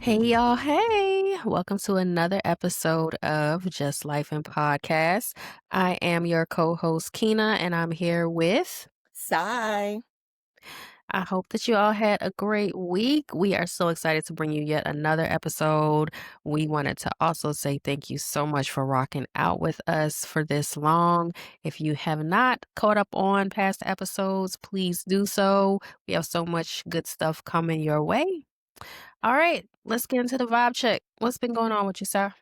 Hey y'all, hey! Welcome to another episode of Just Lyfin Podcast. I am your co-host Kina and I'm here with Sigh. I hope that you all had a great week. We are so excited to bring you yet another episode. We wanted to also say thank you so much for rocking out with us for this long. If you have not caught up on past episodes, please do so. We have so much good stuff coming your way. All right, let's get into the vibe check. What's been going on with you, sir?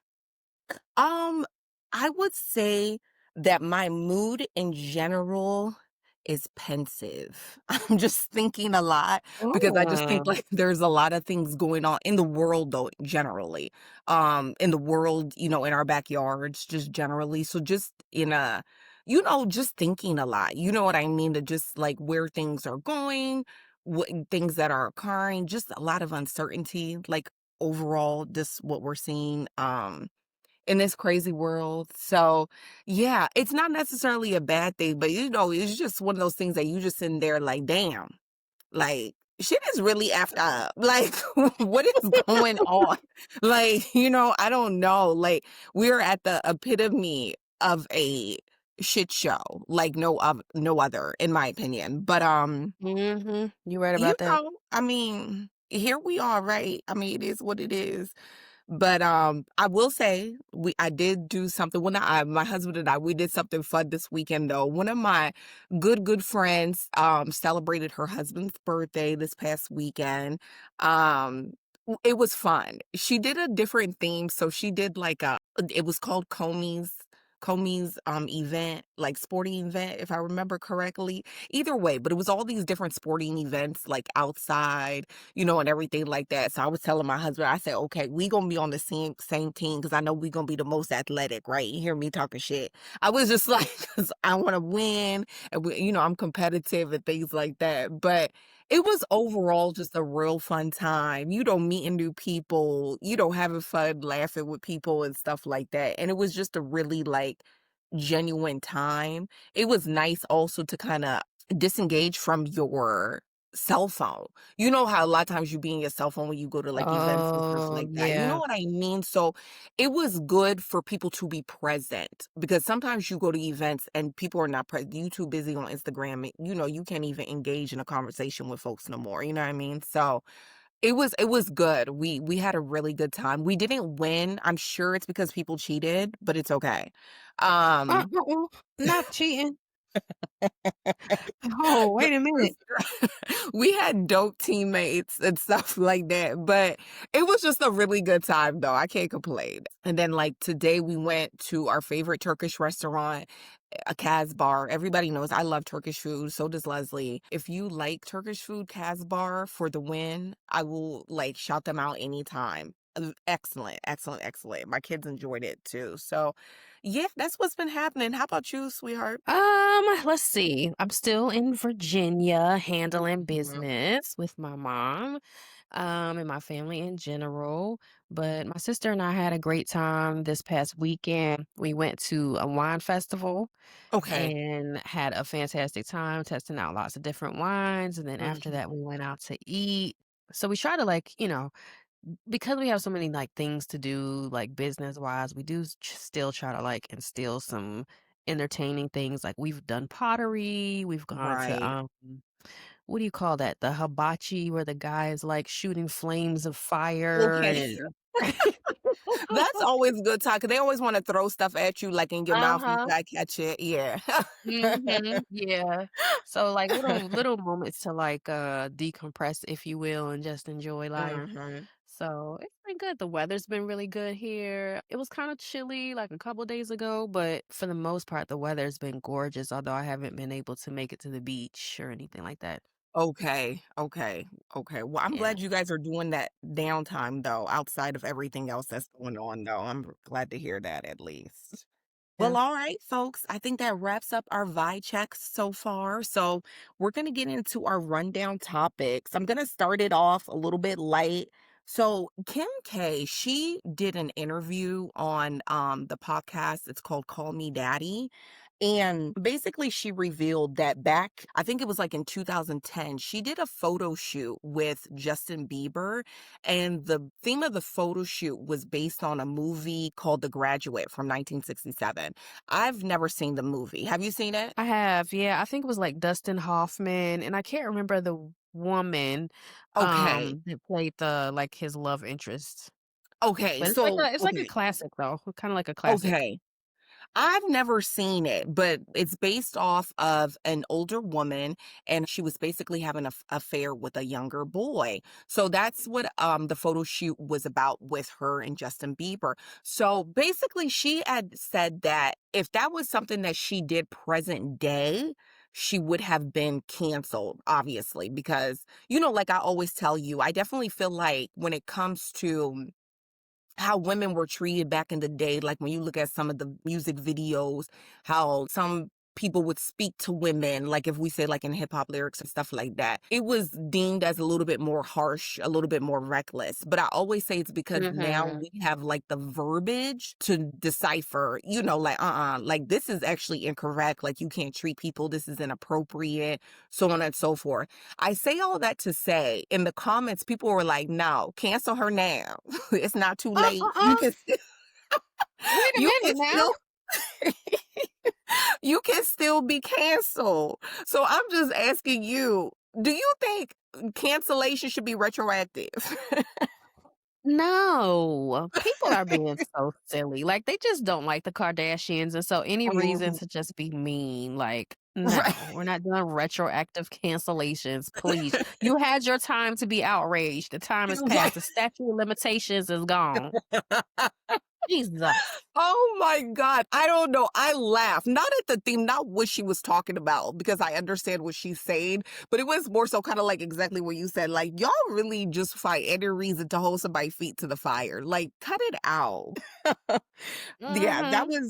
Um, I would say that my mood in general is pensive. I'm just thinking a lot because I just think Mm. like there's a lot of things going on in the world though, generally. In the world, in our backyards, just generally. So just just thinking a lot. You know what I mean? To just like where things are going, what things that are occurring, just a lot of uncertainty, like overall, just what we're seeing. In this crazy world. So, yeah, it's not necessarily a bad thing, but it's just one of those things that you just sitting there like, damn, like shit is really effed up. Like, what is going on? Like, I don't know. Like, we're at the epitome of a shit show, like no other, in my opinion. But You right about that. I mean, here we are, right? I mean, it is what it is. But I will say I did do something when my husband and I we did something fun this weekend though. One of my good friends celebrated her husband's birthday this past weekend. It was fun. She did a different theme, so she did like it was called Comey's event, like sporting event, if I remember correctly. Either way, but it was all these different sporting events like outside, and everything like that. So I was telling my husband, I said, okay, we gonna be on the same team because I know we gonna be the most athletic, right? You hear me talking shit. I was just like, because I want to win, and I'm competitive and things like that. But it was overall just a real fun time. Meeting new people, having fun, laughing with people and stuff like that. And it was just a really like genuine time. It was nice also to kind of disengage from your cell phone. You know how a lot of times you be in your cell phone when you go to like events and stuff Oh, like that. You know yeah. what I mean? So it was good for people to be present because sometimes you go to events and people are not present. You too busy on Instagram. You can't even engage in a conversation with folks no more. You know what I mean? So it was good. We had a really good time. We didn't win. I'm sure it's because people cheated, but it's okay. Um Not cheating. Oh, the wait a minute. we had dope teammates and stuff like that, but it was just a really good time though. I can't complain. And then like today we went to our favorite Turkish restaurant, a Casbar. Everybody knows I love Turkish food. So does Leslie. If you like Turkish food, Casbar for the win. I will like shout them out anytime. Excellent, excellent, excellent. My kids enjoyed it too. So, yeah, that's what's been happening. How about you, sweetheart? Let's see. I'm still in Virginia handling Mhm. business with my mom, and my family in general. But my sister and I had a great time this past weekend. We went to a wine festival Okay. and had a fantastic time testing out lots of different wines. And then after that, we Mhm. went out to eat. So we try to because we have so many like things to do, like business wise, we do still try to like instill some entertaining things. Like we've done pottery, we've gone to Right. what do you call that? The hibachi where the guy is like shooting flames of fire Okay. and That's always good talk 'cause they always wanna throw stuff at you, like, in your mouth, you uh-huh. gotta catch it, yeah. Yeah. So like little moments to like decompress, if you will, and just enjoy life. Mhm. So it's been good. The weather's been really good here. It was kind of chilly like a couple days ago, but for the most part, the weather's been gorgeous, although I haven't been able to make it to the beach or anything like that. Okay, okay, okay. Well, I'm Yeah. glad you guys are doing that downtime, though, outside of everything else that's going on, though. I'm glad to hear that at least. Well, Yeah. all right, folks. I think that wraps up our vibe checks so far. So we're going to get into our rundown topics. I'm going to start it off a little bit light. So Kim K, she did an interview on the podcast. It's called Call Me Daddy. And basically, she revealed that back, I think it was like in 2010, she did a photo shoot with Justin Bieber. And the theme of the photo shoot was based on a movie called The Graduate from 1967. I've never seen the movie. Have you seen it? I have, yeah, I think it was, like, Dustin Hoffman, and I can't remember the woman, Okay. that played his love interest. Okay. But So, it's like a okay. classic, though, kinda like a classic. Okay. I've never seen it, but it's based off of an older woman, and she was basically having a affair with a younger boy. So that's what the photo shoot was about with her and Justin Bieber. So basically, she had said that if that was something that she did present day, she would have been canceled, obviously, because like I always tell you, I definitely feel like when it comes to how women were treated back in the day, like when you look at some of the music videos, how some people would speak to women, like if we say like in hip hop lyrics and stuff like that, it was deemed as a little bit more harsh, a little bit more reckless. But I always say it's because now Mhm. we have like the verbiage to decipher, like, like this is actually incorrect. Like you can't treat people, this is inappropriate, so on and so forth. I say all that to say in the comments, people were like, no, cancel her now. It's not too late. You Uh-uh. can still Wait a you can minute now. still you can still be canceled. So I'm just asking you, do you think cancellation should be retroactive? No, people are being so silly, like, they just don't like the Kardashians, and so any reason Mhm. to just be mean, like, Right. no, we're not doing retroactive cancellations, please. You had your time to be outraged, the time has Right. passed, the statute of limitations is gone. Jesus. Oh my God. I don't know. I laugh. Not at the theme, not what she was talking about, because I understand what she's saying, but it was more so kind of like exactly what you said. Like, y'all really just find any reason to hold somebody's feet to the fire. Like, cut it out. Yeah, that Mhm.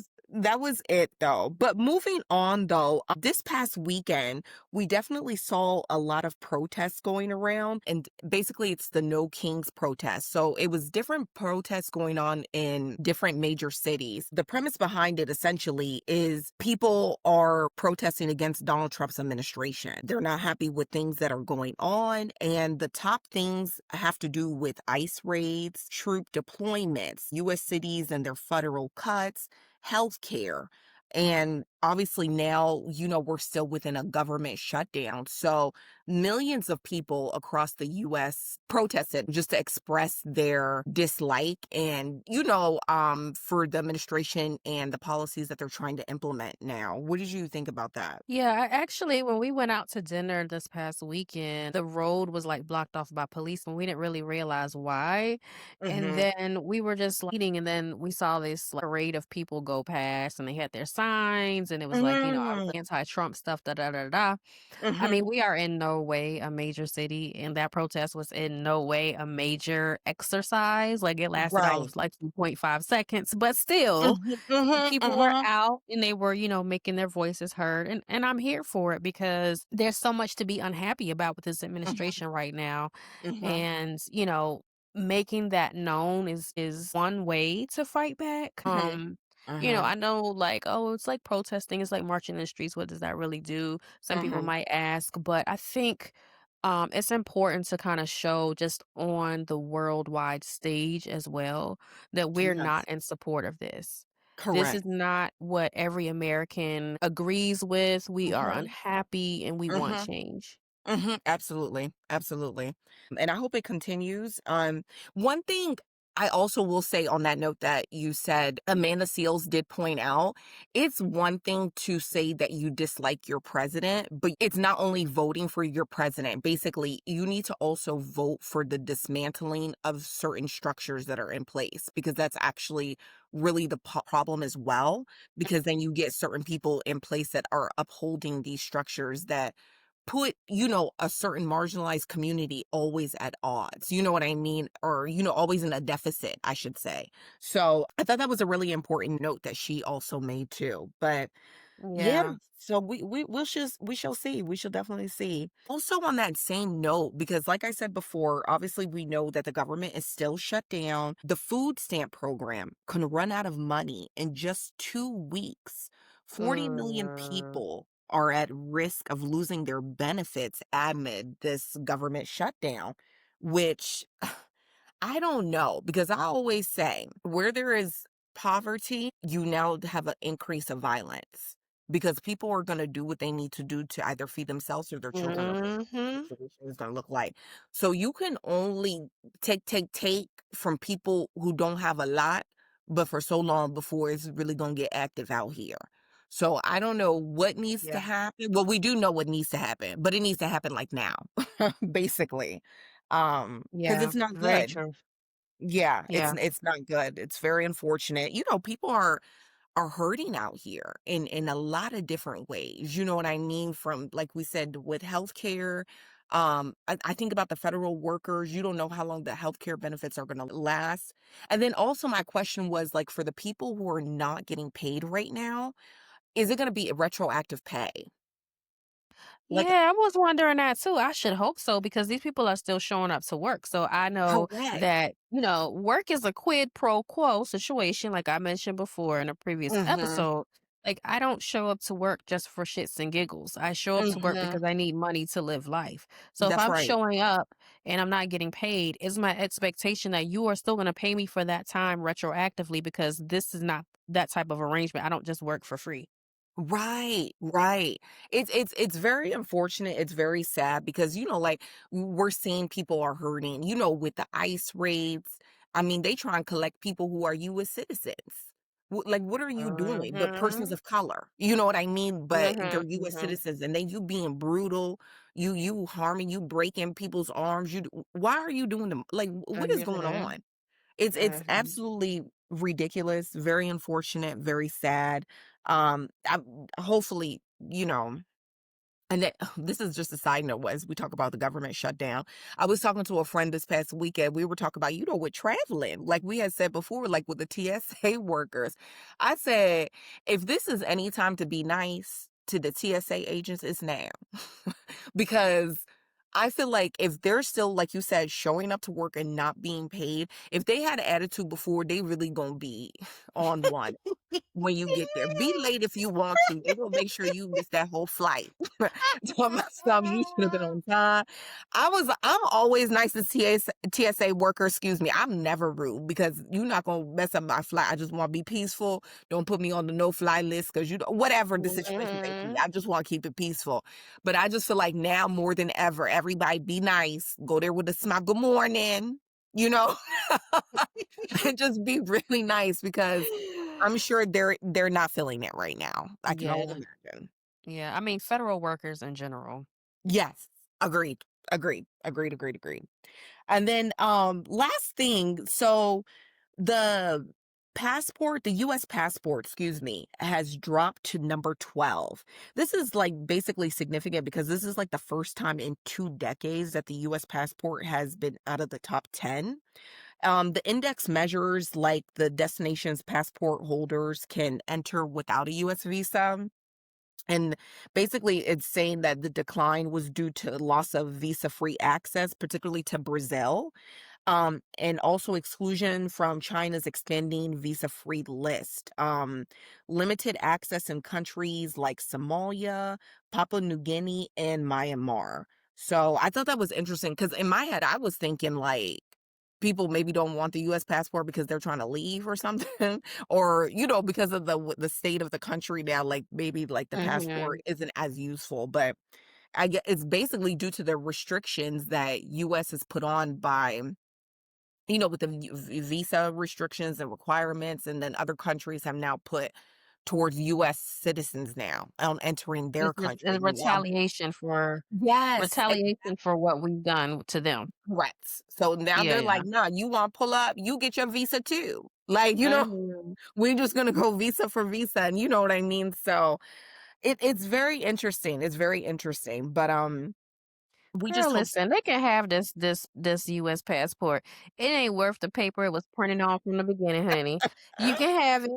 was it though. But moving on though, this past weekend, we definitely saw a lot of protests going around, and basically it's the No Kings protest. So it was different protests going on in different major cities. The premise behind it essentially is people are protesting against Donald Trump's administration. They're not happy with things that are going on, and the top things have to do with ICE raids, troop deployments, US cities and their federal cuts, healthcare. And obviously now, we're still within a government shutdown. So millions of people across the US protested just to express their dislike and, for the administration and the policies that they're trying to implement now. What did you think about that? Yeah, actually, when we went out to dinner this past weekend, the road was like blocked off by police, and we didn't really realize why. And Mm-hmm. then we were just like, eating, and then we saw this parade of people go past, and they had their signs, and it was like, I was Mm-hmm. anti-Trump stuff, da da da da. I mean, Mm-hmm. we are in no way a major city, and that protest was in no way a major exercise. Like it lasted all Right. of like 2.5 seconds, but still Mm-hmm. Mm-hmm. people were Mm-hmm. out and they were, making their voices heard, and I'm here for it because there's so much to be unhappy about with this administration right now, Mm-hmm. and, making that known is one way to fight back. Mm-hmm. Mm-hmm. I know like, "Oh, it's like protesting, it's like marching in the streets, what does that really do?" Some people Mm-hmm. might ask, but I think, it's important to kinda show just on the worldwide stage as well that we're not Yes. in support of this. This is Correct. not what every American agrees with. We are Mhm, unhappy and we want mhm, change. mhm, absolutely, absolutely, and I hope it continues. One thing I also will say on that note that you said Amanda Seales did point out, it's one thing to say that you dislike your president, but it's not only voting for your president. Basically, you need to also vote for the dismantling of certain structures that are in place, because that's actually really the problem as well, because then you get certain people in place that are upholding these structures that put, a certain marginalized community always at odds. You know what I mean? Or, always in a deficit, I should say. So I thought that was a really important note that she also made too. But yeah, Yeah. so we shall see. We shall definitely see. Also on that same note, because like I said before, obviously we know that the government is still shut down. The food stamp program can run out of money in just 2 weeks. 40 million Mm. people are at risk of losing their benefits amid this government shutdown, which I don't know because I always say where there is poverty, you now have an increase of violence because people are going to do what they need to do to either feed themselves or their children or the Mhm. situation is going to look like. So you can only take from people who don't have a lot, but for so long before it's really going to get active out here. So I don't know what needs to Yeah. happen. Well, we do know what needs to happen, but it needs to happen like now, basically. Because Yeah. it's not Very good. true. Yeah, Yeah. it's not good. It's very unfortunate. People are hurting out here in a lot of different ways. You know what I mean? From like we said with healthcare. I think about the federal workers. You don't know how long the healthcare benefits are gonna last. And then also my question was like for the people who are not getting paid right now, is it gonna be a retroactive pay? Like Yeah, I was wondering that too. I should hope so because these people are still showing up to work. So I know correct. that, work is a quid pro quo situation, like I mentioned before in a previous Mm-hmm. episode. Like, I don't show up to work just for shits and giggles. I show up to work Mm-hmm. because I need money to live life. So if That's I'm right. showing up and I'm not getting paid, it's my expectation that you are still going to pay me for that time retroactively because this is not that type of arrangement. I don't just work for free. Right, right. It's very unfortunate. It's very sad because like we're seeing people are hurting. With the ICE raids. I mean, they try and collect people who are U.S. citizens. Like, what are you doing? But persons Mhm. of color, you know what I mean? But Mhm. they're U.S. Mhm. citizens, and then you being brutal, you harming, you breaking people's arms. Why are you doing them? Like, what is going Mhm. on? It's Mhm. absolutely ridiculous, very unfortunate, very sad. I hopefully, and that this is just a side note as we talk about the government shutdown. I was talking to a friend this past weekend. We were talking about, with traveling, like we had said before, like with the TSA workers. I said, if this is any time to be nice to the TSA agents, it's now. Because I feel like if they're still, like you said, showing up to work and not being paid, if they had an attitude before, they really gonna be on one when you get there. Be late if you want to. They gonna make sure you miss that whole flight. Tell myself you should have been on time. I'm always nice to TSA worker, excuse me. I'm never rude because you're not gonna mess up my flight. I just want to be peaceful. Don't put me on the no fly list because whatever the situation may be. Mhm. I just want to keep it peaceful. But I just feel like now more than ever, everybody be nice. Go there with a smile. Good morning. You know, and just be really nice because I'm sure they're not feeling it right now. I can only Yeah. imagine. Yeah. I mean, federal workers in general. Yes. Agreed. Agreed. Agreed. Agreed. Agreed. And then last thing, so the the US passport, excuse me, has dropped to number 12. This is like basically significant because this is like the first time in 2 decades that the US passport has been out of the top 10. The index measures like the destination's passport holders can enter without a US visa. And basically, it's saying that the decline was due to loss of visa free access, particularly to Brazil, and also exclusion from China's expanding visa free list, limited access in countries like Somalia, Papua New Guinea, and Myanmar. So I thought that was interesting because in my head, I was thinking like, people maybe don't want the US passport because they're trying to leave or something or because of the state of the country now, like maybe like the passport Mhm. isn't as useful, but I get it's basically due to the restrictions that US has put on by with the visa restrictions and requirements, and then other countries have now put towards US citizens now on entering their It's country now. Yes, retaliation for what we've done to them. correct. So now Yeah, they're yeah. like, "Nah, you want to pull up, you get your visa too." Like, Mhm. we're just gonna go visa for visa, and you know what I mean? So it's very interesting. It's very interesting. But we Girl, just hope. listen, they can have this US passport. It ain't worth the paper it was printed on from the beginning, honey. You can have it.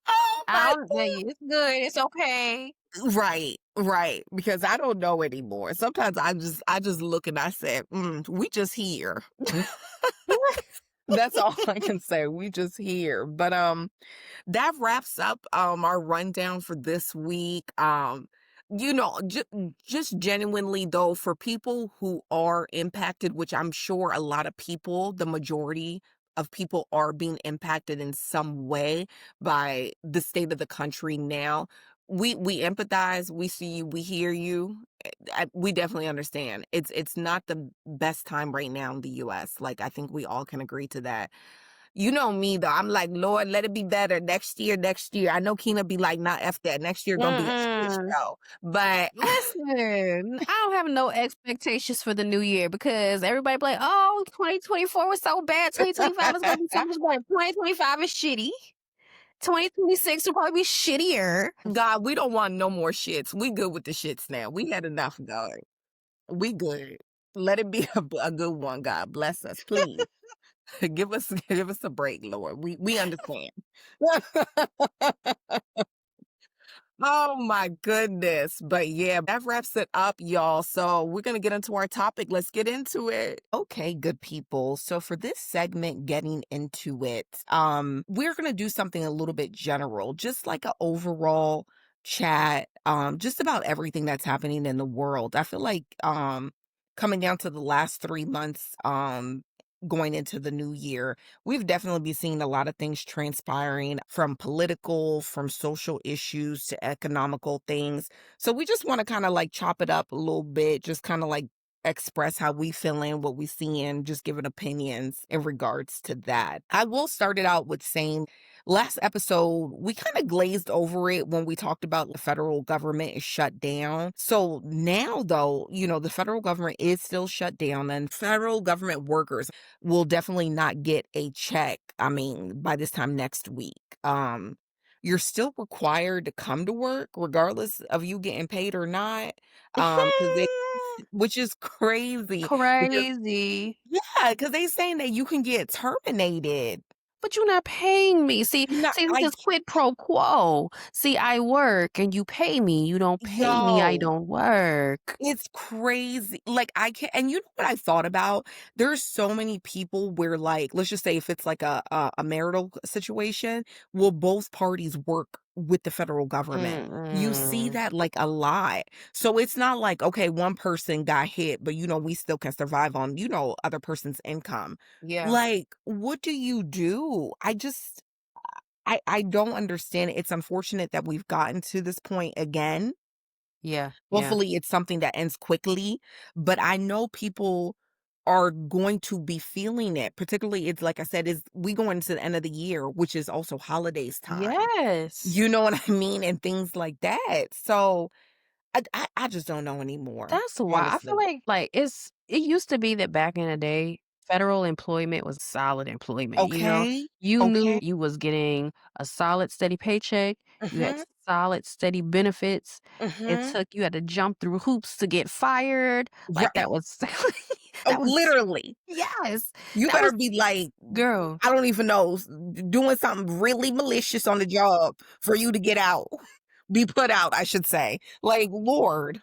Oh I my don't it's good. It's okay. right, right. Because I don't know anymore. Sometimes I just look and I say, we just here. That's all I can say. We just here. But that wraps up our rundown for this week. Just genuinely though, for people who are impacted, which I'm sure a lot of people, the majority of people are being impacted in some way by the state of the country now. We empathize, we see you, we hear you. We definitely understand. It's not the best time right now in the US. Like I think we all can agree to that. You know me though. I'm like, Lord, let it be better next year, next year. I know Keena be like, not F that. Next year gonna be a shit Mm-mm. show. But Listen, I don't have no expectations for the new year because everybody be like, "Oh, 2024 was so bad. 2025 is gonna be so much better. 2025 is shitty. 2026 will probably be shittier." God, we don't want no more shits. We good with the shits now. We had enough going. We good. Let it be a good one, God. Bless us, please. Give us a break, Lord. We understand. Oh my goodness. But yeah, that wraps it up, y'all. So we're going to get into our topic. Let's get into it. Okay, good people. So for this segment, getting into it, we're going to do something a little bit general, just like an overall chat, just about everything that's happening in the world. I feel like, coming down to the last 3 months, going into the new year, we've definitely been seeing a lot of things transpiring from political, from social issues to economical things. So we just want to kind of like chop it up a little bit, just kind of like express how we feeling, what we seeing, just giving opinions in regards to that. I will start it out with saying last episode, we kind of glazed over it when we talked about the federal government is shut down. So now though, the federal government is still shut down and federal government workers will definitely not get a check. I mean, by this time next week. You're still required to come to work regardless of you getting paid or not. Because they, which is crazy because Crazy. yeah, because they saying that you can get terminated. But you're not paying me. See, You not see, this like is quid pro quo. See, I work and you pay me. You don't pay me, I yo. don't work. It's crazy. Like I can't, and you know what I thought about? There's so many people where, like, let's just say if it's like a marital situation, will both parties work with the federal government? You see Mm-mm. that like a lot. So it's not like, okay, one person got hit, but we still can survive on, other person's income. Yeah, Like, what do you do? I don't understand it. It's unfortunate that we've gotten to this point again. yeah, yeah. Hopefully, it's something that ends quickly, but I know people are going to be feeling it, particularly it's like I said, is we go into the end of the year, which is also holidays time. Yes. You know what I mean? And things like that. So, I just don't know anymore, That's why I feel honestly. like it used to be that back in the day, federal employment was solid employment, you know? Okay, You okay. knew you was getting a solid, steady paycheck, you had Mhm, solid, steady benefits. mhm. You had to jump through hoops to get fired, like, Right. that was Oh, that was literally. yes, You that better was be like, girl, I don't even know, doing something really malicious on the job for you to get out. Be put out, I should say. Like, Lord.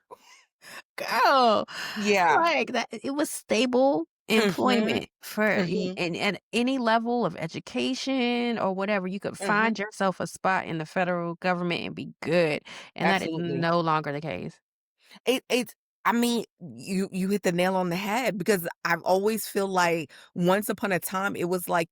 girl. Yeah. Like, that it was stable Mhm, employment for mhm, and at any level of education or whatever, you could mhm. find yourself a spot in the federal government and be good, and that is Absolutely. no longer the case. It's I mean, you hit the nail on the head because I've always feel like once upon a time, it was like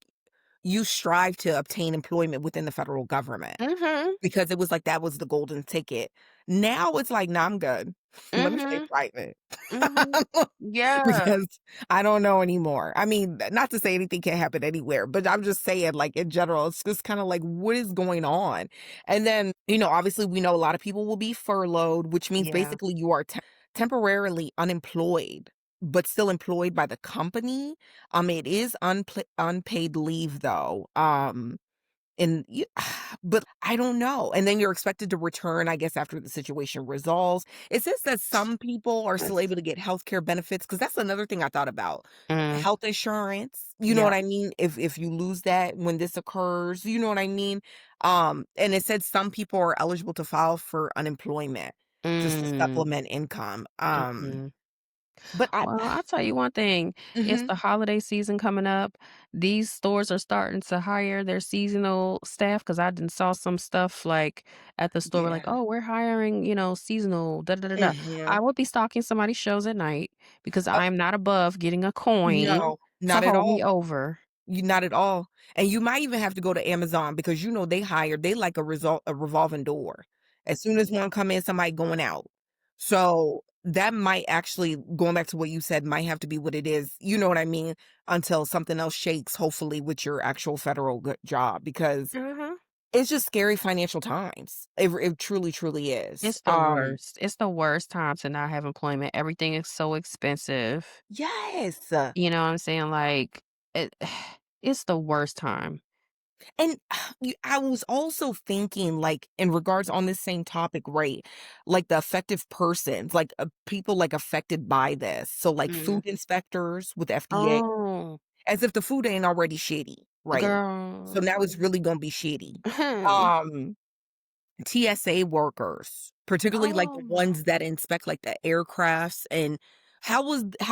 you strive to obtain employment within the federal government Mhm, because it was like that was the golden ticket. Now it's like, "Nah, I'm good. Let me stay mhm, private." mhm. Yeah. Because I don't know anymore. I mean, not to say anything can happen anywhere, but I'm just saying, like, in general, it's just kind of like, what is going on? And then, obviously, we know a lot of people will be furloughed, which means Yeah. basically you are temporarily unemployed, but still employed by the company. It is unpaid leave, though. And you but I don't know, and then you're expected to return, I guess, after the situation resolves. It says that some people are still able to get healthcare benefits because that's another thing I thought about. Mm, Health insurance, you know yeah. what I mean? If you lose that when this occurs, you know what I mean? And it said some people are eligible to file for unemployment just to Mm, supplement income. mhm. But I Well, I'll tell you one thing, it's mhm, the holiday season coming up. These stores are starting to hire their seasonal staff because I done saw some stuff, like, at the store, like, yeah, "Oh, we're hiring, seasonal da da da da." I mhm. would be stalking somebody's shows at night because Oh, I am not above getting a coin no, to not at hold all. me over. You not at all. And you might even have to go to Amazon because they like a revolving door. As soon as one come in, somebody going out. So that might actually, going back to what you said, might have to be what it is. You know what I mean? Until something else shakes, hopefully with your actual federal job, because Mhm. it's just scary financial times. It truly, truly is. It's the worst. It's the worst time to not have employment. Everything is so expensive. Yes. You know what I'm saying? Like, it it's the worst time. And I was also thinking, like, in regards on this same topic, right? Like the affected persons, like people like affected by this. So, like Mm. food inspectors with FDA, Oh, as if the food ain't already shitty, right? So now it's girl. really gonna be shitty. Um, TSA workers, particularly like the Oh. ones that inspect like the aircrafts, and how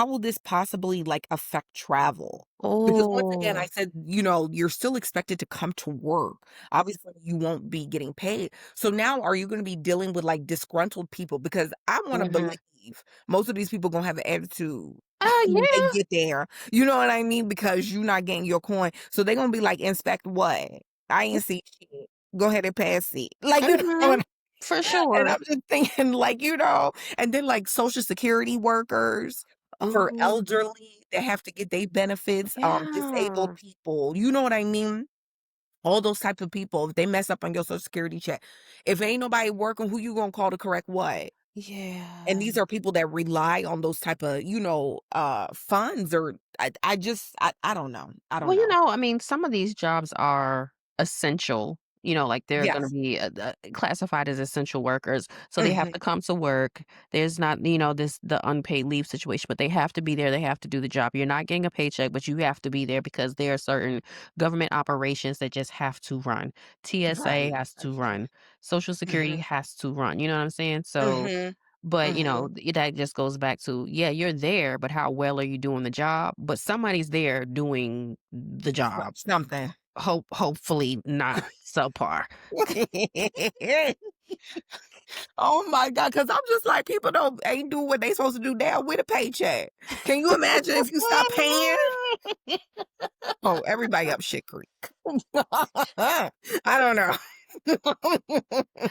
will this possibly like affect travel? Because once again, I Oh. said, you're still expected to come to work. Obviously, you won't be getting paid. So now are you going to be dealing with like disgruntled people? Because I want to Mhm. believe most of these people going to have an attitude when they Yeah. get there. You know what I mean? Because you're not getting your coin. So they're going to be like, inspect what? I ain't see shit. Go ahead and pass it. Like, Mhm. For and sure. I'm just thinking, like, and then like Social Security workers for Oh, elderly that have to get their benefits, disabled yeah. people, you know what I mean? All those type of people, if they mess up on your Social Security check, if ain't nobody working, who you gonna call to correct what? And Yeah. these are people that rely on those type of, funds, or I don't know. I don't Well, know. I mean, some of these jobs are essential. Like they're going to Yes. be classified as essential workers, so they have Mhm. to come to work. There's not, this the unpaid leave situation, but they have to be there. They have to do the job. You're not getting a paycheck, but you have to be there because there are certain government operations that just have to run. TSA Right. has to run. Social Security Mhm. has to run. You know what I'm saying? So, Mhm. but Mhm. that just goes back to, yeah, you're there, but how well are you doing the job? But somebody's there doing the job. Something. Hopefully not subpar. Oh my God, because I'm just like, people don't ain't do what they supposed to do now with a paycheck. Can you imagine if you stop paying? Oh, everybody up shit creek. I don't know.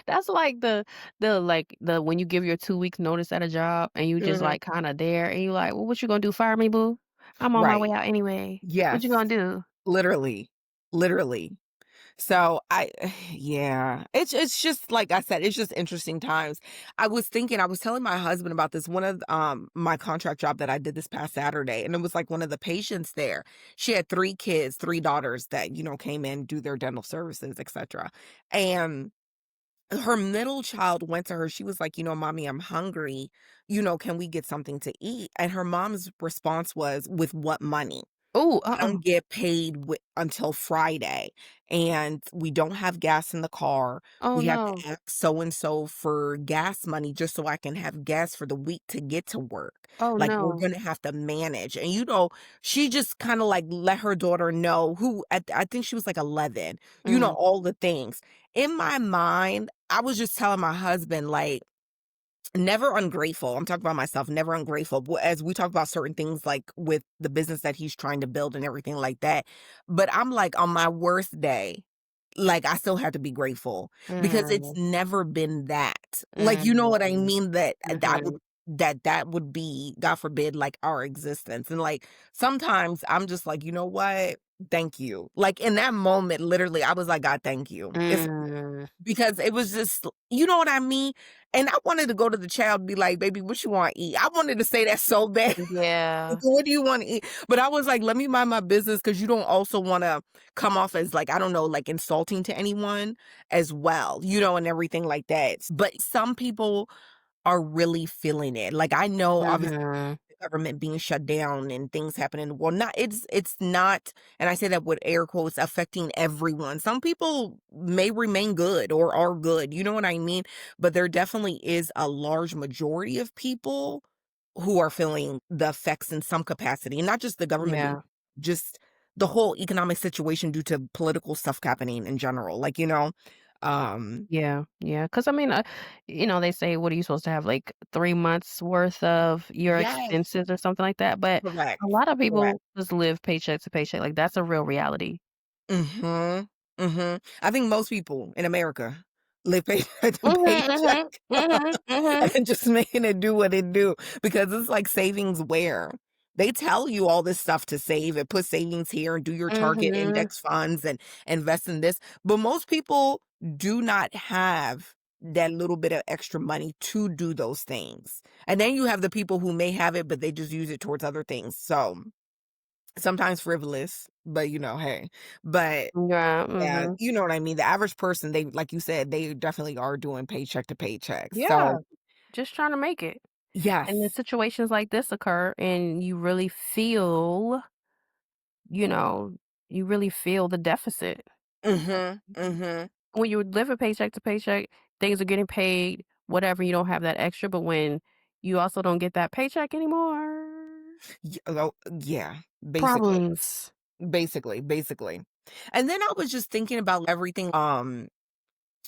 That's like the when you give your 2 weeks notice at a job and you just, Mhm. like, kinda there and you like, "Well, what you gonna do, fire me, boo? I'm on my way Right. out anyway. What you Yes. gonna do?" Literally. Literally. So yeah, it's just like I said, it's just interesting times. I was telling my husband about this one of my contract job that I did this past Saturday, and it was like one of the patients there. She had 3 kids, 3 daughters that came in, do their dental services, etc. And her middle child went to her. She was like, "Mommy, I'm hungry. Can we get something to eat?" And her mom's response was, "With what money? Ooh, I don't get paid until Friday, and we don't have gas in the car. Oh, We have to no. ask so and so for gas money just so I can have gas for the week to get to work. Oh, Like, we're no. gonna have to manage." And she just kind of like let her daughter know, who I think she was like 11, Mhm, all the things. In my mind, I was just telling my husband, like, never ungrateful. I'm talking about myself, never ungrateful. As we talk about certain things like with the business that he's trying to build and everything like that. But I'm like, on my worst day, like, I still have to be grateful because it's mm, never been that. Like, you know what I mm, mean? mhm, That would be, God forbid, like our existence. And like sometimes I'm just like, you know what? Thank you. Like in that moment, literally, I was like, God, thank you. mm. Because it was just, you know what I mean? And I wanted to go to the child and be like, "Baby, what you want to eat?" I wanted to say that so bad. Yeah. "What do you want to eat?" But I was like, "Let me mind my business," because you don't also want to come off as like, I don't know, like insulting to anyone as well, and everything like that. But some people are really feeling it. Like, I know, obviously, Mhm, the government being shut down and things happening. Well, not it's not, and I say that with air quotes, affecting everyone. Some people may remain good or are good, you know what I mean? But there definitely is a large majority of people who are feeling the effects in some capacity, and not just the government, Yeah. just the whole economic situation due to political stuff happening in general. Like, um, Yeah, yeah. Because I mean, they say, what are you supposed to have, like, 3 months worth of your yes, expenses or something like that? But a correct, lot of correct. people just live paycheck to paycheck, like, that's a real reality. Mhm, mhm. I think most people in America live paycheck to Mhm, paycheck, mhm, mhm, mhm, and just making it do what it do, because it's like savings where they tell you all this stuff to save and put savings here and do your target mhm. index funds and invest in this, but most people do not have that little bit of extra money to do those things, and then you have the people who may have it, but they just use it towards other things, so sometimes frivolous, but, hey. But, Yeah, yeah, mhm. you know what I mean? The average person, they like you said, they definitely are doing paycheck to paycheck. Yeah, So, just trying to make it. And then yes. situations like this occur, and you know, you really feel the deficit. Mhm, mhm. When you live a paycheck to paycheck, things are getting paid, whatever, you don't have that extra, but when you also don't get that paycheck anymore, Yeah, basically, problems. basically. And then I was just thinking about everything,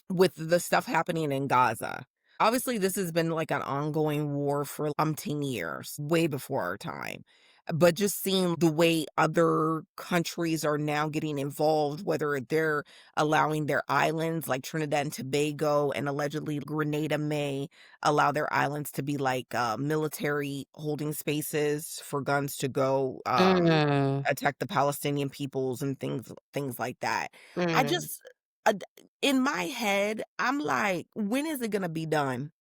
with the stuff happening in Gaza. Obviously, this has been like an ongoing war for umpteen years, way before our time. But just seeing the way other countries are now getting involved, whether they're allowing their islands like Trinidad and Tobago, and allegedly Grenada may allow their islands to be like military holding spaces for guns to go Mm, attack the Palestinian peoples and things like that. I mm, just uh, in my head, I'm like, when is it gonna be done?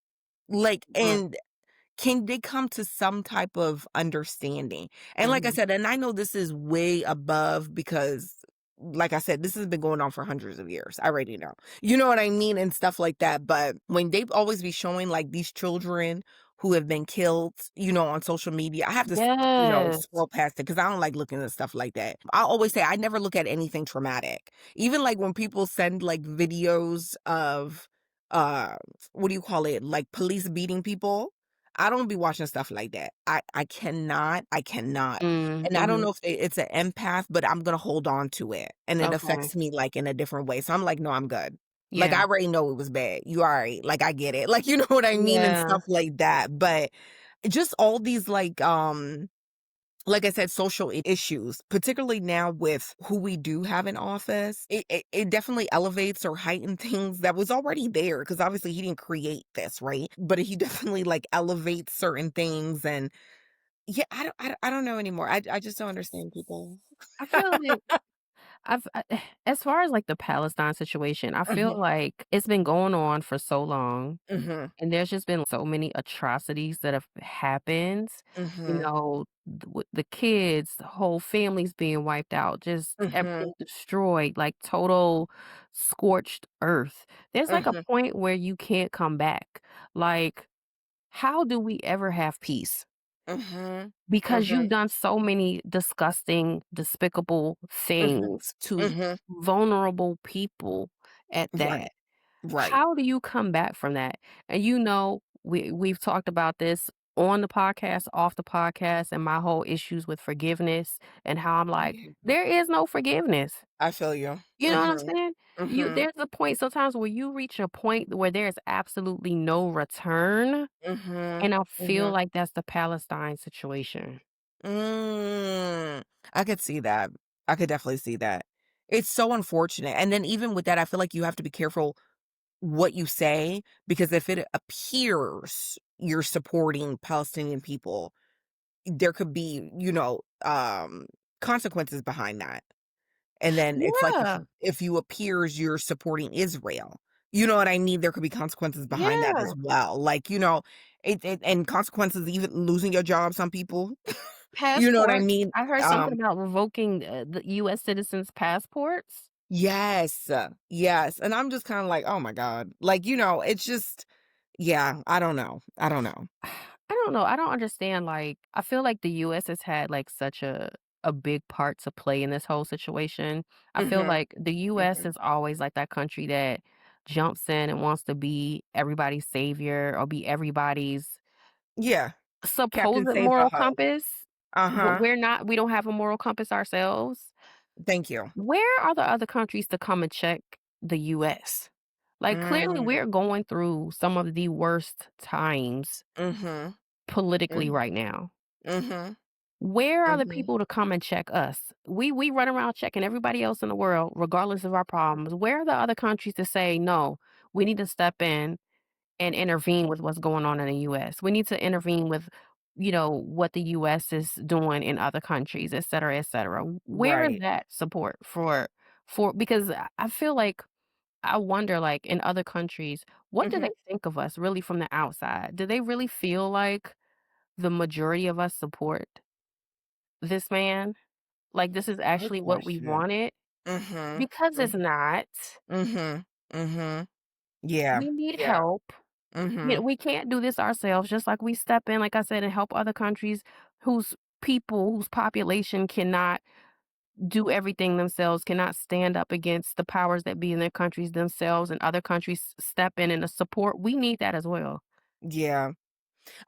Like, mm, and can they come to some type of understanding? And like I mhm. said, and I know this is way above because, like I said, this has been going on for hundreds of years. I already know. You know what I mean? And stuff like that. But when they always be showing like these children who have been killed, on social media, I have to, Yes. scroll past it because I don't like looking at stuff like that. I always say I never look at anything traumatic. Even like when people send like videos of, uh, what do you call it? Like police beating people. I don't be watching stuff like that. I cannot. Mm, And I don't mhm. know if it's an empath, but I'm gonna hold on to it, and it Okay. affects me, like, in a different way, so I'm like, "No, I'm good." Like, Yeah. I already know it was bad. You alright, like, I get it. Like, you know what I mean, and Yeah. stuff like that, but just all these, like I said, social issues, particularly now with who we do have in office, it definitely elevates or heighten things that was already there because obviously he didn't create this, right? But he definitely like elevates certain things, and yeah, I don't know anymore. I just don't understand people. I feel like as far as, like, the Palestine situation, I feel Mhm, like it's been going on for so long. mhm, And there's just been so many atrocities that have happened, mhm, with the kids, the whole families being wiped out, just mhm, everything destroyed, like total scorched earth. There's like a mhm, point where you can't come back. Like, how do we ever have peace? mhm, Because you've mhm. done so many disgusting, despicable Mhm, things to mhm. vulnerable people at Right, that. right. How do you come back from that? And we've talked about this on the podcast, off the podcast, and my whole issues with forgiveness and how I'm like, Yeah, there is no forgiveness. I feel you. You know what I'm Mhm, saying? mhm, There's a point sometimes where you reach a point where there's absolutely no return. mhm, And I feel mhm. like that's the Palestine situation. Mm, I could see that. I could definitely see that. It's so unfortunate, and then even with that, I feel like you have to be careful what you say, because if it appears you're supporting Palestinian people, there could be, consequences behind that. And then it's like Yeah. if you appears you're supporting Israel, you know what I mean? There could be consequences behind that as Yeah. well. Like, and consequences, even losing your job, some people, you know what I Passports. mean? I heard something Um, about revoking the US citizens' passports. yes, yes. And I'm just kind of like, oh my God. Like, it's just, yeah, I don't know. I don't know. I don't know. I don't understand. Like, I feel like the US has had like such a big part to play in this whole situation. I feel Hmm. like the US Hmm. is always like that country that jumps in and wants to be everybody's savior or be everybody's Yeah. Captain supposed Save the moral Ho. compass, but Uh-huh. we don't have a moral compass ourselves. Thank you. Where are the other countries to come and check the US? Like, clearly, Mm. we're going through some of the worst times Mhm. politically Mm. right now. Mhm. Where are the Mhm. people to come and check us? We run around checking everybody else in the world, regardless of our problems. Where are the other countries to say, "No, we need to step in and intervene with what's going on in the US. We need to intervene with, what the US is doing in other countries, et cetera, et cetera." Where is Right. that support for because I feel like I wonder, like, in other countries, what do Mhm. they think of us really from the outside? Do they really feel like the majority of us support this man? Like, this is Good actually what we question. wanted? Mhm. Because it's Mhm. not. Mhm. Mhm. Yeah. We need Yeah. help. Mhm. We can't do this ourselves, just like we step in, like I said, and help other countries whose whose population cannot do everything themselves, cannot stand up against the powers that be in their countries themselves, and other countries step in and to support. We need that as well. Yeah.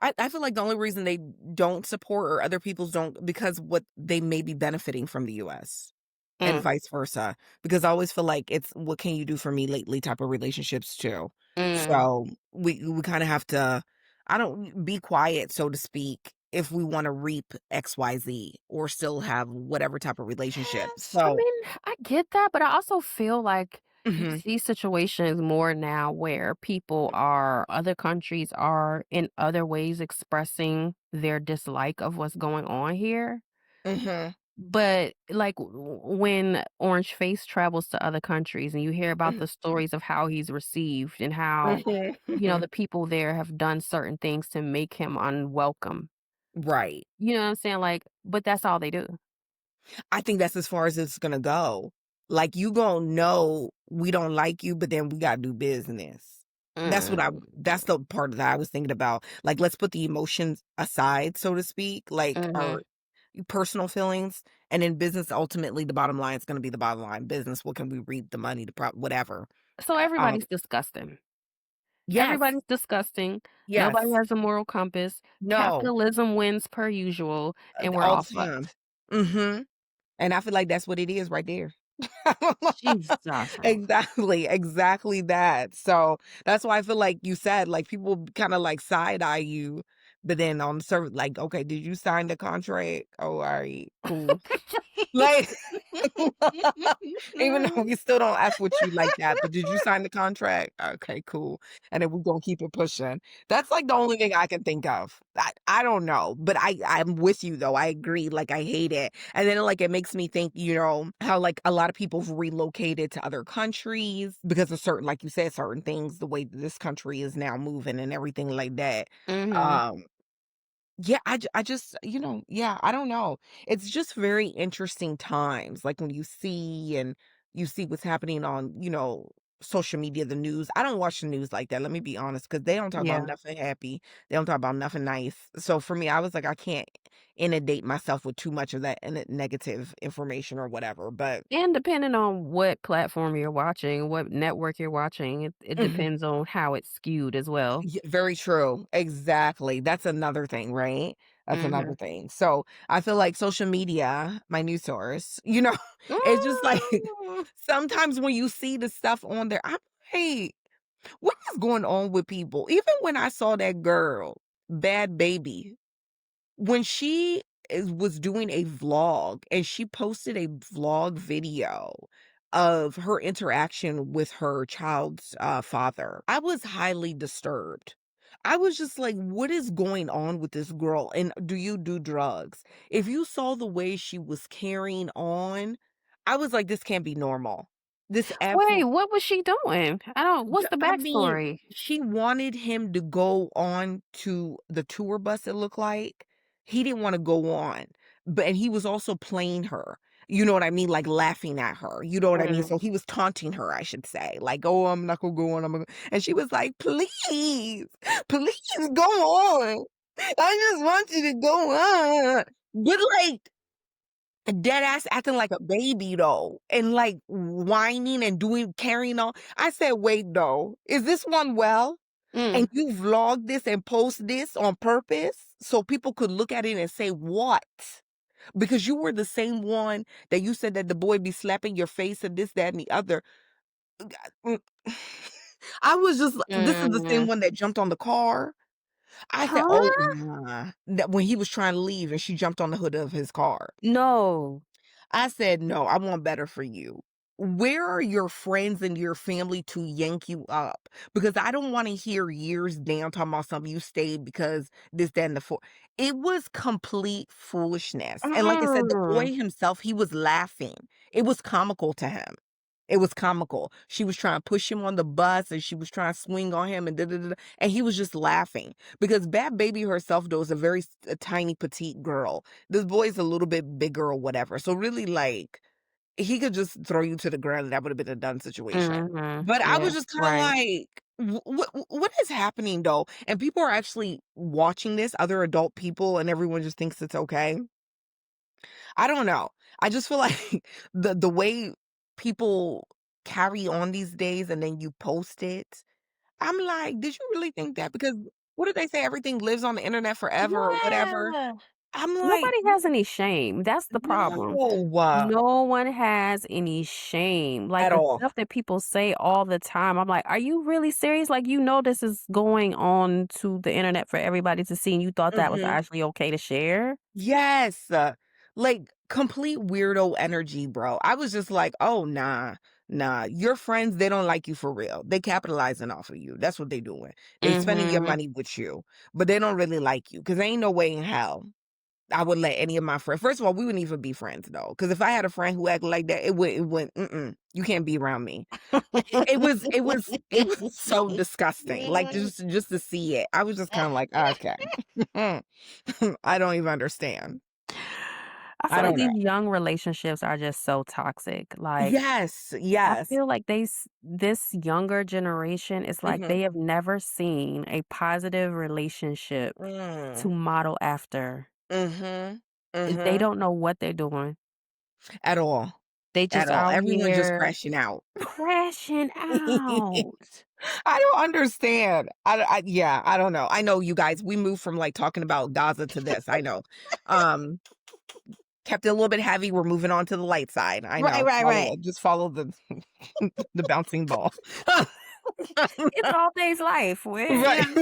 I feel like the only reason they don't support or other people's don't because what they may be benefiting from the US and Mm, vice versa. Because I always feel like it's what can you do for me lately type of relationships too. mm. So we kind of have to I don't be quiet, so to speak, if we want to reap XYZ or still have whatever type of relationship. Yes, I So mean, I get that, but I also feel like you mhm, see situations more now where other countries are in other ways expressing their dislike of what's going on here. mhm, But, like, when Orange Face travels to other countries and you hear about mhm, the stories of how he's received and how, mhm, mhm. the people there have done certain things to make him unwelcome. Right. You know what I'm saying? Like, but that's all they do. I think that's as far as it's gonna go. Like, you gonna know we don't like you, but then we gotta do business. Mm, That's the part that I was thinking about. Like, let's put the emotions aside, so to speak, like our mhm. personal feelings, and in business, ultimately, the bottom line is gonna be the bottom line. Business, what can we reap, the money, whatever. So Um, everybody's disgusting. yes, Everybody's disgusting. Nobody yes, has a moral compass. no, Capitalism wins per usual, and we're all all the time. fucked. Mhm. And I feel like that's what it is right there. Jesus. Exactly, exactly that. So, that's why I feel like you said, like, people kinda, like, side eye you, but then on the surface, like, "Okay, did you sign the contract? Oh, alright, cool." Like, even though we still don't F with you like that, but did you sign the contract? Okay, cool. And then we're gonna keep it pushing. That's like the only thing I can think of. I don't know, but I'm with you though. I agree. Like I hate it. And then like it makes me think, how like a lot of people have relocated to other countries because of certain, like you said, certain things, the way that this country is now moving and everything like that. Mhm. Um yeah, I just, yeah, I don't know. It's just very interesting times, like, when you see what's happening on, social media, the news. I don't watch the news like that, let me be honest, because they don't talk about Yeah. nothing happy. They don't talk about nothing nice. So, for me, I was like, I can't inundate myself with too much of that negative information or whatever, but And depending on what platform you're watching, what network you're watching, it Mhm. depends on how it's skewed as well. Very true. Exactly. That's another thing, right? That's another Mhm. thing. So I feel like social media, my news source, it's just like Mm. sometimes when you see the stuff on there, I'm like, what is going on with people? Even when I saw that girl, Bad Baby, when she was doing a vlog and she posted a vlog video of her interaction with her child's father, I was highly disturbed. I was just like, what is going on with this girl? And do you do drugs? If you saw the way she was carrying on, I was like, this can't be normal. This Wait, absolutely what was she doing? What's the I mean, backstory? she wanted him to go on to the tour bus, it looked like. He didn't wanna go on, but and he was also playing her, you know what I mean, like, laughing at her, you know what I mean? Mm. So he was taunting her, I should say, like, "Oh, I'm not gonna go on, I'm gonna" and she was like, "Please, please go on. I just want you to go on." But, like, dead ass acting like a baby though, and, like, whining and doing carrying on. I said, "Wait, though, is this one well?" And Mm, you vlog this and post this on purpose so people could look at it and say, "What?" Because you were the same one that you said that the boy be slapping your face and this, that, and the other. Mm. I was just this is the same mm. one that jumped on the car. I said, "Oh, Huh? nah." That when he was trying to leave and she jumped on the hood of his car. No. I said, "No, I want better for you. Where are your friends and your family to yank you up? Because I don't wanna hear years down talking about something you stayed because this, that, and the four." It was complete foolishness, and like I said, the Mm. boy himself, he was laughing. It was comical to him. It was comical. She was trying to push him on the bus, and she was trying to swing on him, and da da da da, and he was just laughing because Bad Baby herself, though, is a very a tiny petite girl. This boy's a little bit bigger or whatever. So really, like, he could just throw you to the ground and that would have been a done situation. Mhm. But I Yeah, was just kind of right. like, what is happening though? And people are actually watching this, other adult people, and everyone just thinks it's okay. I don't know. I just feel like the way people carry on these days and then you post it. I'm like, did you really think that? Because what did they say? Everything lives on the internet forever or whatever. Yeah. I'm like, Nobody has any shame. That's the problem. no, No one has any shame. Like, at the all. stuff that people say all the time, I'm like, "Are you really serious? Like, you know this is going on to the internet for everybody to see, and you thought that was Mhm. actually okay to share?" Yes, like, complete weirdo energy, bro. I was just like, "Oh, nah, nah. Your friends, they don't like you for real. They capitalizing off of you. That's what they doing. They spending your Mhm. money with you, but they don't really like you. Cause ain't no way in hell I would let any of my friends first of all, we wouldn't even be friends, though. Cause if I had a friend who acted like that, it would mm-mm, you can't be around me. It was so disgusting, like, just to see it. I was just kinda like, "Okay." I don't even understand. I I feel like don't know. these young relationships are just so toxic. Like, Yes, I yes. feel like this younger generation is like Mhm. they have never seen a positive relationship to Mm. model after. Mhm. They Mhm. don't know what they're doing. At all. They At just all. out Everyone's just here crashing out. crashing out. I don't understand. Yeah, I don't know. I know you guys, we moved from, like, talking about Gaza to this, I know. Um, Kept it a little bit heavy, we're moving on to the light side, I Right, know. right, right. Just follow the the bouncing ball. It's all things life. Right.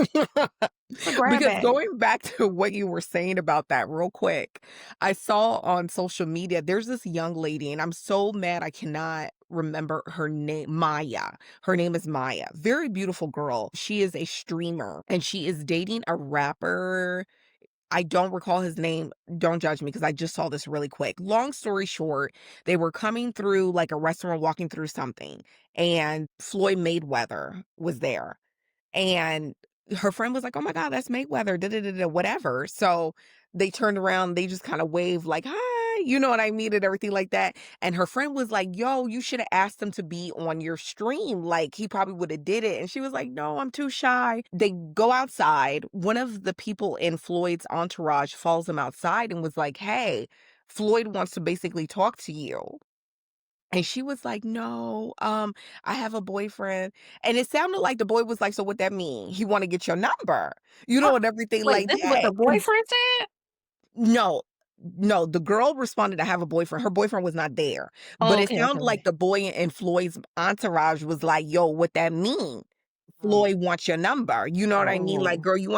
So grab Because it. going back to what you were saying about that real quick, I saw on social media, there's this young lady, and I'm so mad I cannot remember her name, Maya. Her name is Maya. Very beautiful girl. She is a streamer and she is dating a rapper. I don't recall his name. Don't judge me because I just saw this really quick. Long story short, they were coming through like a restaurant, walking through something, and Floyd Mayweather was there. And her friend was like, "Oh my god, that's Mayweather, da da da da, whatever." So they turned around, they just kind of waved like, "Hi," you know what I mean, and everything like that. And her friend was like, "Yo, you should have asked him to be on your stream. Like he probably would have did it." And she was like, "No, I'm too shy." They go outside. One of the people in Floyd's entourage follows him outside and was like, "Hey, Floyd wants to basically talk to you." And she was like, "No, I have a boyfriend." And it sounded like the boy was like, "So what that mean? He wanna get your number," you Uh, know, and everything Wait, like this is what that. the boyfriend said? No, no, the girl responded, "I have a boyfriend." Her boyfriend was not there, but Oh, it okay, okay, sounded like okay. the boy in Floyd's entourage was like, "Yo, what that mean? Mm. Floyd wants your number." You know what I mean? Like, Oh. "Girl, you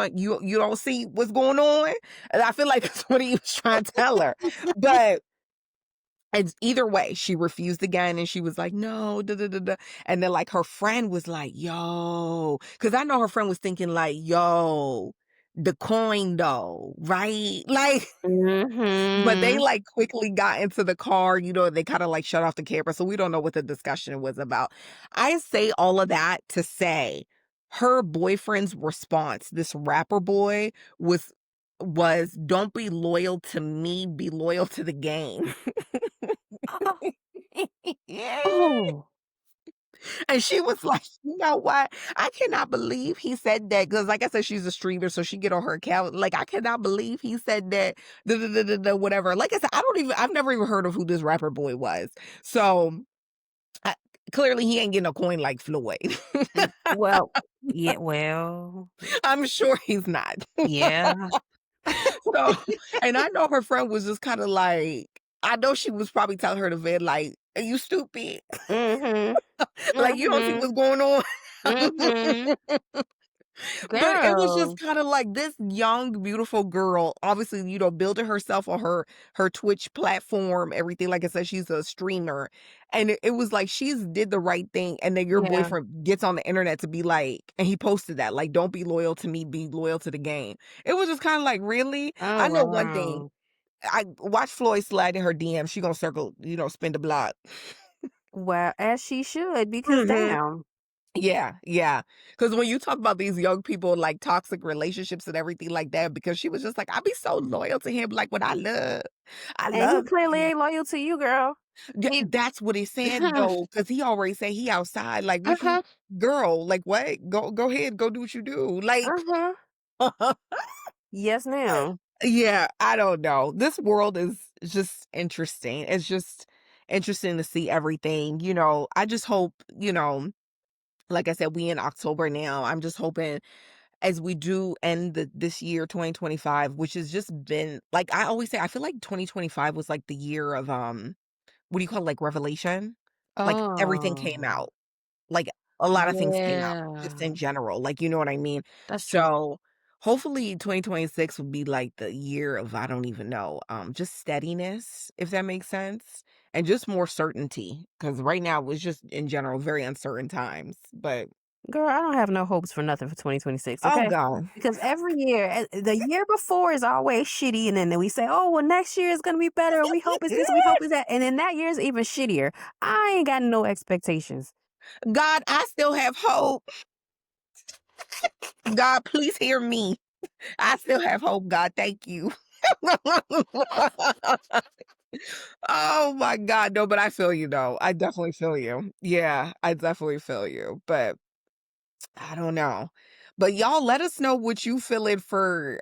don't see what's going on?" And I feel like that's what he was trying to tell her. But and either way, she refused again and she was like, "No, da da da da." And then like her friend was like, "Yo," because I know her friend was thinking like, "Yo, the coin though, right?" Like, but they Mhm. like quickly got into the car, you know, they kind of like shut off the camera. So we don't know what the discussion was about. I say all of that to say her boyfriend's response, this rapper boy, was don't be loyal to me, be loyal to the game. Oh. Oh. And she was like, "You know what? I cannot believe he said that." Because, like I said, she's a streamer, so she get on her account. Like, I cannot believe he said that. Da, da, da, da, da, whatever. Like I said, I've never even heard of who this rapper boy was. So Clearly, he ain't getting a coin like Floyd. Well, yeah, well, I'm sure he's not. yeah. So, and I know her friend was just kinda like I know she was probably telling her to vid like, "Are you stupid? Mhm. Like, you don't see Mhm. what's going on?" Mhm. But it was just Girl. kinda like this young, beautiful girl, obviously, building herself on her Twitch platform, everything, like I said, she's a streamer, and it was like she's did the right thing, and then your Yeah. boyfriend gets on the internet to be like and he posted that, like, "Don't be loyal to me, be loyal to the game." It was just kinda like, "Really?" Oh, I know one thing, wow. I watch Floyd slide in her DM, she gonna circle, spin the block. Well, as she should, because Mhm. damn. Yeah, yeah. Because when you talk about these young people, like, toxic relationships and everything like that, because she was just like, "I'll be so loyal to him, like, what I And he love clearly him." ain't loyal to you, girl. Yeah, He that's what he said, though, because he already said he outside, like, "What you Uh-huh. girl, like, what? Go ahead, go do what you do." Like Uh-huh. Yes, ma'am. Yeah, I don't know. This world is just interesting. It's just interesting to see everything, I just hope, like I said, we in October now. I'm just hoping as we do end this year 2025, which has just been like I always say, I feel like 2025 was like the year of what do you call it, like revelation? Like everything came Oh, out. Like a lot of things came out just yeah. in general. Like you know what I mean? That's true. So hopefully 2026 will be like the year of I don't even know, just steadiness, if that makes sense. And just more certainty. Cause right now it's just in general very uncertain times. But Girl, I don't have no hopes for nothing for 2026, oh okay? God. Because every year, the year before is always shitty, and then we say, "Oh, well, next year is gonna be better. We hope it's this, we hope it's that," and then that year is even shittier. I ain't got no expectations. God, I still have hope. God, please hear me. I still have hope, God. Thank you. Oh my God. No, but I feel you though. I definitely feel you. Yeah, I definitely feel you. But I don't know. But y'all let us know what you feeling for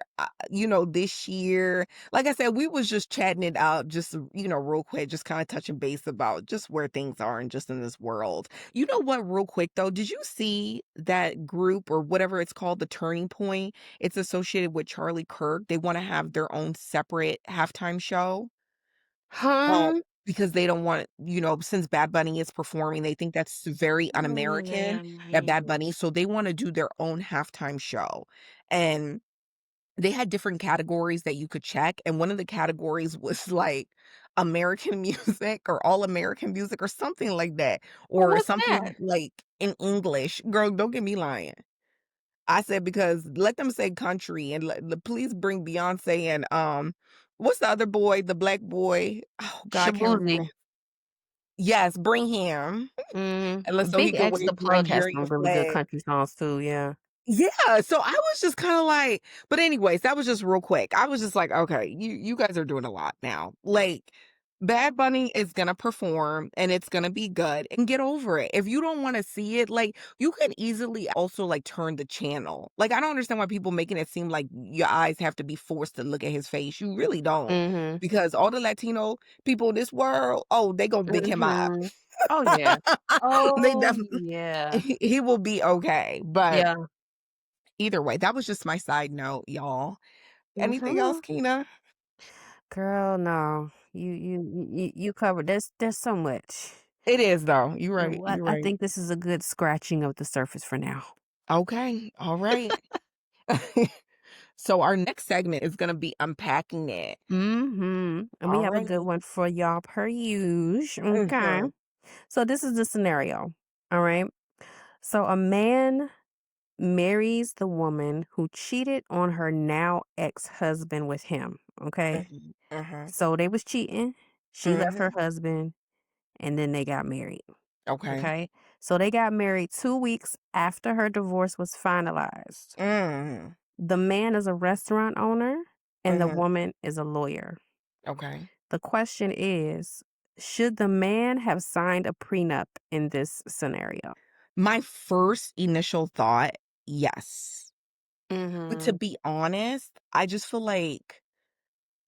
this year. Like I said, we was just chatting it out just real quick, just kind of touching base about just where things are and just in this world. You know what, real quick though, did you see that group or whatever it's called, the Turning Point? It's associated with Charlie Kirk. They want to have their own separate halftime show. Um, Huh? because they don't want since Bad Bunny is performing, they think that's very Oh, un-American, that Bad man. Bunny, so they wanna do their own halftime show, and they had different categories that you could check, and one of the categories was, like, American music or all American music or something like that, Well, or what's that? something, like, in English. Girl, don't get me lying. I said because let them say country and please bring Beyonce and, what's the other boy, the black boy? Oh, God, I can't remember. Shabuzi. Yes, bring him, and so he Big can X wave the the Plug has Nigerian some really good flag. country songs too, yeah. Yeah, so I was just kinda like but anyways, that was just real quick. I was just like, "Okay, you guys are doing a lot now." Like, Bad Bunny is gonna perform, and it's gonna be good, and get over it. If you don't wanna see it, like, you can easily also, like, turn the channel. Like, I don't understand why people making it seem like your eyes have to be forced to look at his face. You really don't, Mhm. because all the Latino people in this world, oh, they gonna big him up. Mhm. Oh, yeah. They Oh, definitely yeah. he will be okay, but Yeah. either way, that was just my side note, y'all. Anything else, Mhm. Kina? Girl, no. You covered there's so much. It is though. You're right. I You're I right. think this is a good scratching of the surface for now. Okay. All right. So our next segment is gonna be unpacking it. And we All have a right. good one for y'all per usual. Okay. Mhm. So this is the scenario. All right. So a man marries the woman who cheated on her now ex-husband with him. Okay. Mhm. Mhm. So they was cheating. She left her Mhm. husband and then they got married. Okay. Okay. So they got married 2 weeks after her divorce was finalized. Mhm. The man is a restaurant owner and the Mhm. woman is a lawyer. Okay. The question is, should the man have signed a prenup in this scenario? My first initial thought, yes. But to Mhm. be honest, I just feel like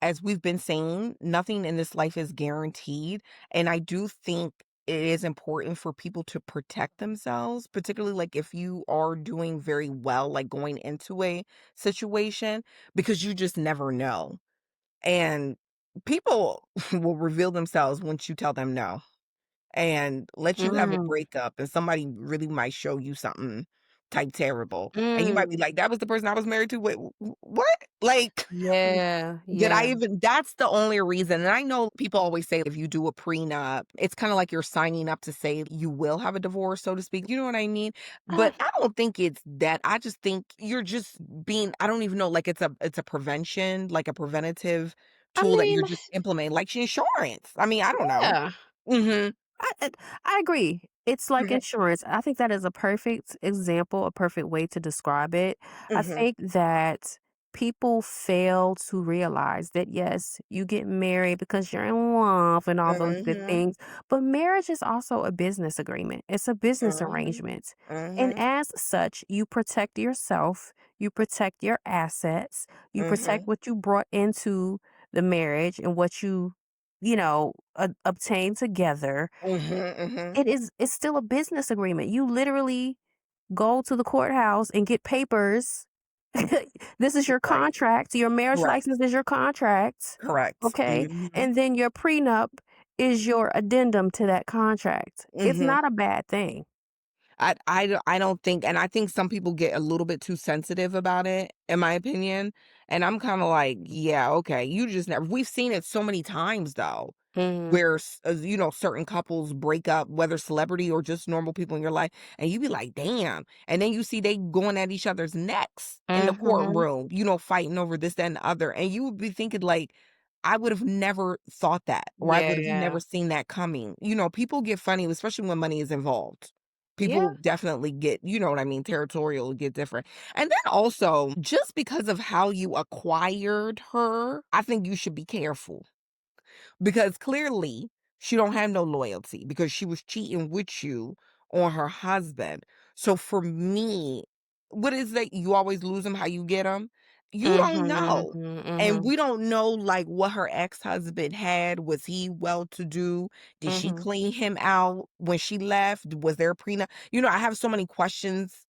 as we've been saying, nothing in this life is guaranteed. And I do think it is important for people to protect themselves, particularly like if you are doing very well, like going into a situation, because you just never know. And people will reveal themselves once you tell them no and let you have a Mm, breakup, and somebody really might show you something type terrible. And you might be mm. like, that was the person I was married to. Wait, what? Like, Yeah, did I yeah. even that's the only reason, and I know people always say if you do a prenup, it's kinda like you're signing up to say you will have a divorce, so to speak, you know what I mean? Uh, But I don't think it's that, I just think you're just being I don't even know, like, it's a prevention, like a preventative I tool that mean, you're just implementing, like insurance. I mean, I don't know. yeah. Mhm, I agree. It's like mhm, insurance. I think that is a perfect example, a perfect way to describe it. I mhm, think that people fail to realize that yes, you get married because you're in love and all those good mhm, things, but marriage is also a business agreement. It's a business mhm, arrangement. And mhm, as such, you protect yourself, you protect your assets, you protect mhm, what you brought into the marriage and what obtain together. mhm, mhm. It's still a business agreement. You literally go to the courthouse and get papers. This is your Right, contract. Your marriage right, license is your contract. correct. Okay. Mhm, And then your prenup is your addendum to that contract. It's mhm. not a bad thing. I don't think, and I think some people get a little bit too sensitive about it, in my opinion, and I'm kinda like, "Yeah, okay, you just never" we've seen it so many times, though, Mhm. where certain couples break up, whether celebrity or just normal people in your life, and you be like, "Damn," and then you see they going at each other's necks in the Mhm. courtroom, fighting over this, that, and the other, and you would be thinking like, "I would have never thought that, or I would have Yeah. never seen that coming." People get funny, especially when money is involved. Yeah. People definitely get, you know what I mean, territorial, get different, and then also, just because of how you acquired her, I think you should be careful. Because clearly she don't have no loyalty because she was cheating with you on her husband. So for me, what is that? You always lose them how you get them. You don't Mhm. know. And Mhm. we don't know like what her ex-husband had. Was he well to do? Did she Mhm. clean him out when she left? Was there a prenup? I have so many questions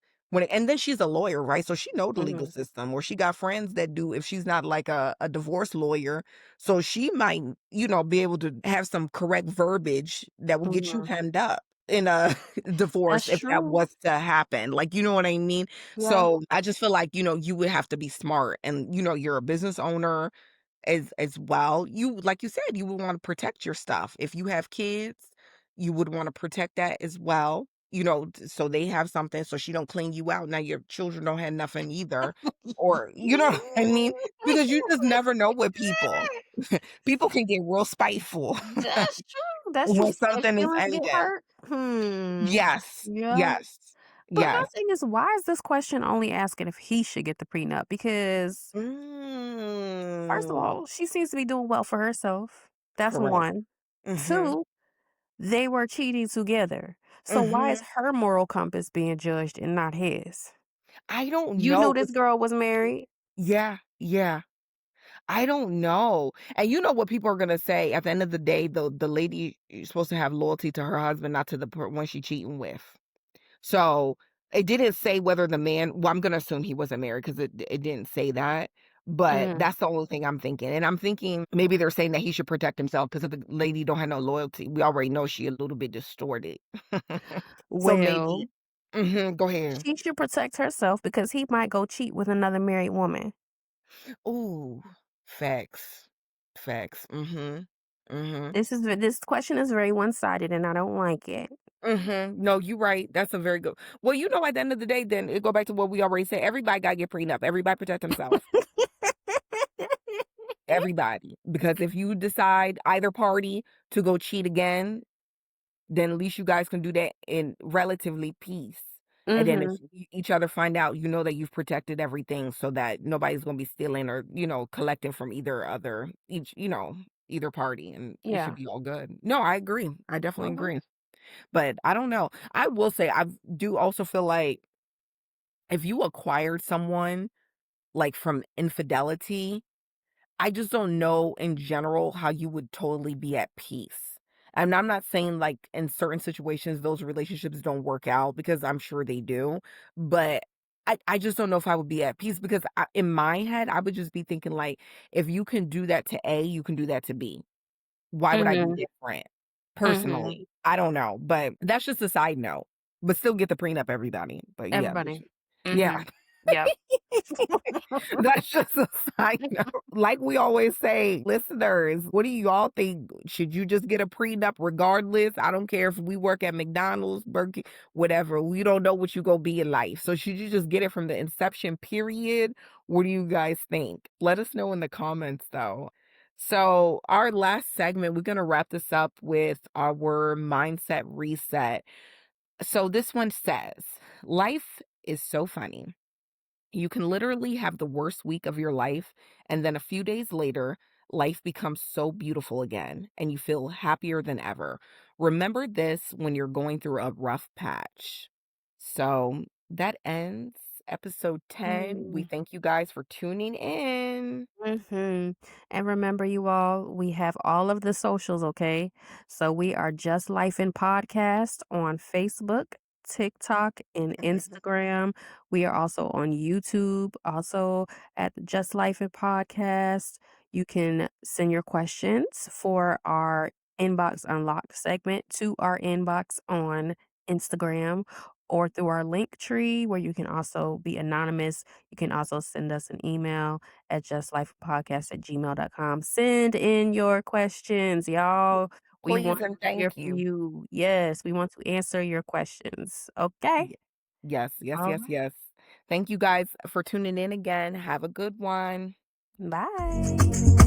and then she's a lawyer, right? So she know the legal Mhm. system, or she got friends that do if she's not like a divorce lawyer, so she might, be able to have some correct verbiage that will get you Mhm. hemmed up in a divorce That's if that true. was to happen. Like, you know what I mean? Yeah. So I just feel like, you would have to be smart, and you're a business owner as well. You like you said, you would wanna protect your stuff. If you have kids, you would wanna protect that as well, so they have something so she don't clean you out. Now your children don't have nothing either, or you know what I mean? Because you just never know with people. People can get real spiteful That's true. That's true. when Their something is feelings get ending. hurt. Hmm. Yes. Yeah. Yes. But my Yes. thing is, why is this question only asking if he should get the prenup? Because, first of Mm. all, she seems to be doing well for herself. That's Correct. one. Mhm. Two, they were cheating together. So why is Mhm. her moral compass being judged and not his? I don't You know, knew but this girl was married? yeah, yeah. I don't know. And you know what people are gonna say at the end of the day, the lady is supposed to have loyalty to her husband, not to the one she cheating with. So it didn't say whether the man. Well, I'm gonna assume he wasn't married because it didn't say that. But Mhm. that's the only thing I'm thinking. And I'm thinking maybe they're saying that he should protect himself because if the lady don't have no loyalty, we already know she a little bit distorted. So maybe. Well, Go ahead. she should protect herself because he might go cheat with another married woman. Ooh, facts, facts. Mhm. This question is very one-sided, and I don't like it. No, you're right. That's a very good. Well, at the end of the day, then it go back to what we already said. Everybody got to get prenup. Everybody protect themselves. Everybody, because if you decide either party to go cheat again, then at least you guys can do that in relatively peace. And then if Mhm. each other find out, you know that you've protected everything, so that nobody's gonna be stealing or collecting from either party, and it should Yeah. be all good. No, I agree. I definitely Mhm. agree. But I don't know. I will say I do also feel like if you acquired someone, like, from infidelity, I just don't know in general how you would totally be at peace. And I'm not saying like in certain situations those relationships don't work out because I'm sure they do, but I just don't know if I would be at peace because in my head I would just be thinking like if you can do that to A, you can do that to B. Why would I be Mhm, different? mhm. Personally, I don't know, but that's just a side note. But still get the prenup, everybody. But yeah, Everybody. yeah. Mhm. Yep. That's just a side note. Like we always say, listeners, what do you all think? Should you just get a prenup regardless? I don't care if we work at McDonald's, Burger King, whatever. We don't know what you gonna be in life. So should you just get it from the inception period? What do you guys think? Let us know in the comments though. So our last segment, we're gonna wrap this up with our mindset reset. So this one says, life is so funny. You can literally have the worst week of your life, and then a few days later, life becomes so beautiful again, and you feel happier than ever. Remember this when you're going through a rough patch. So that ends episode 10. We Mm. thank you guys for tuning in. Mhm. And remember, you all, we have all of the socials, okay? So we are Just Life in Podcast on Facebook, TikTok, and Instagram. We are also on YouTube, also at Just Life in Podcast. You can send your questions for our Inbox Unlocked segment to our inbox on Instagram or through our link tree where you can also be anonymous. You can also send us an email at justlifepodcast@gmail.com. Send in your questions, y'all. We Please want and to hear thank from you. you. Yes, we want to answer your questions. Okay? Ye- Yes, yes, All yes, right. yes. Thank you guys for tuning in again. Have a good one. Bye.